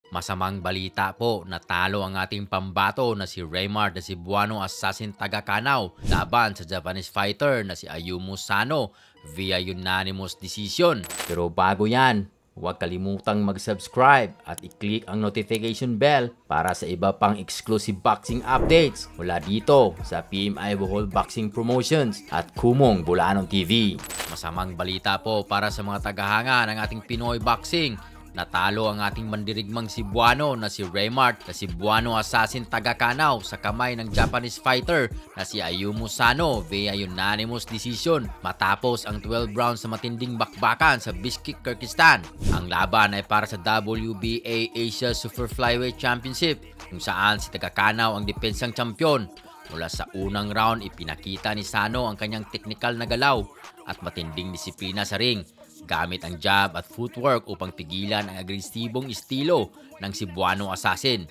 Masamang balita po, natalo ang ating pambato na si Raymart the Cebuano Assassin taga Canao laban sa Japanese fighter na si Ayumu Sano via unanimous decision. Pero bago yan, huwag kalimutang mag-subscribe at i-click ang notification bell para sa iba pang exclusive boxing updates mula dito sa PMI Bohol Boxing Promotions at Kumong Bulanon TV. Masamang balita po para sa mga tagahanga ng ating Pinoy Boxing. Natalo ang ating mandirigmang Cebuano na si Raymart the Cebuano Assassin taga Canao sa kamay ng Japanese fighter na si Ayumu Sano via unanimous decision matapos ang 12 rounds sa matinding bakbakan sa Bishkek, Kyrgyzstan. Ang laban ay para sa WBA Asia Super Flyweight Championship kung saan si taga Canao ang depensang champion. Mula sa unang round, ipinakita ni Sano ang kanyang technical na galaw at matinding disiplina sa ring gamit ang jab at footwork upang pigilan ang agresibong estilo ng Cebuano Assassin.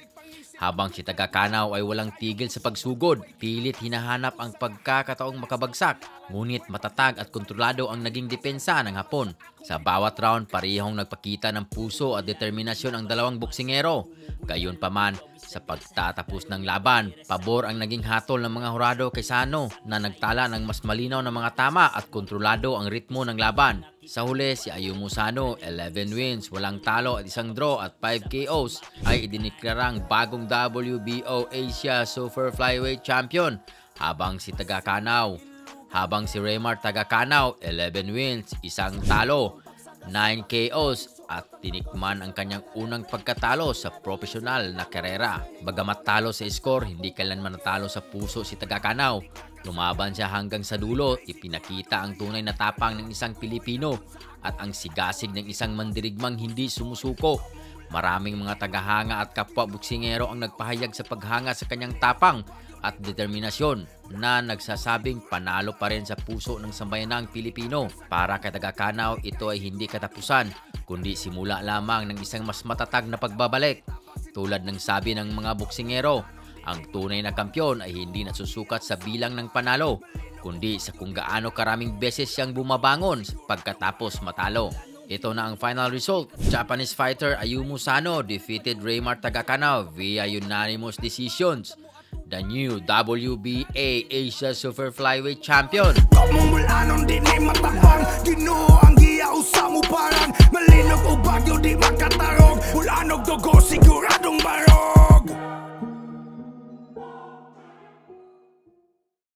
Habang si taga Canao ay walang tigil sa pagsugod, pilit hinahanap ang pagkakataong makabagsak, ngunit matatag at kontrolado ang naging depensa ng Hapon. Sa bawat round, parehong nagpakita ng puso at determinasyon ang dalawang boksingero. Gayunpaman, sa pagtatapos ng laban, pabor ang naging hatol ng mga hurado kay Sano na nagtala ng mas malinaw na mga tama at kontrolado ang ritmo ng laban. Sa huli, si Ayumu Sano, 11 wins, walang talo at isang draw at 5 KOs ay idiniklarang bagong WBO Asia Super Flyweight Champion habang si Raymart taga Canao, 11 wins, isang talo, 9 KOs at tinikman ang kanyang unang pagkatalo sa profesional na karera. Bagamat talo sa score, hindi kailanman natalo sa puso si taga Canao. Lumaban siya hanggang sa dulo, ipinakita ang tunay na tapang ng isang Pilipino at ang sigasig ng isang mandirigmang hindi sumusuko. Maraming mga tagahanga at kapwa boksingero ang nagpahayag sa paghanga sa kanyang tapang at determinasyon na nagsasabing panalo pa rin sa puso ng sambayanang Pilipino. Para kay taga Canao, ito ay hindi katapusan, kundi simula lamang ng isang mas matatag na pagbabalik. Tulad ng sabi ng mga boksingero, ang tunay na kampiyon ay hindi nasusukat sa bilang ng panalo, kundi sa kung gaano karaming beses siyang bumabangon pagkatapos matalo. Ito na ang final result. Japanese fighter Ayumu Sano defeated Raymart taga Canao via unanimous decisions. The new WBA Asia Super Flyweight Champion. Kumong Bulanon di ni matapang, Ginoo ang giyaw sa mo parang malinog o bagyo di makatarong. Bulanog dugo siguradong barong.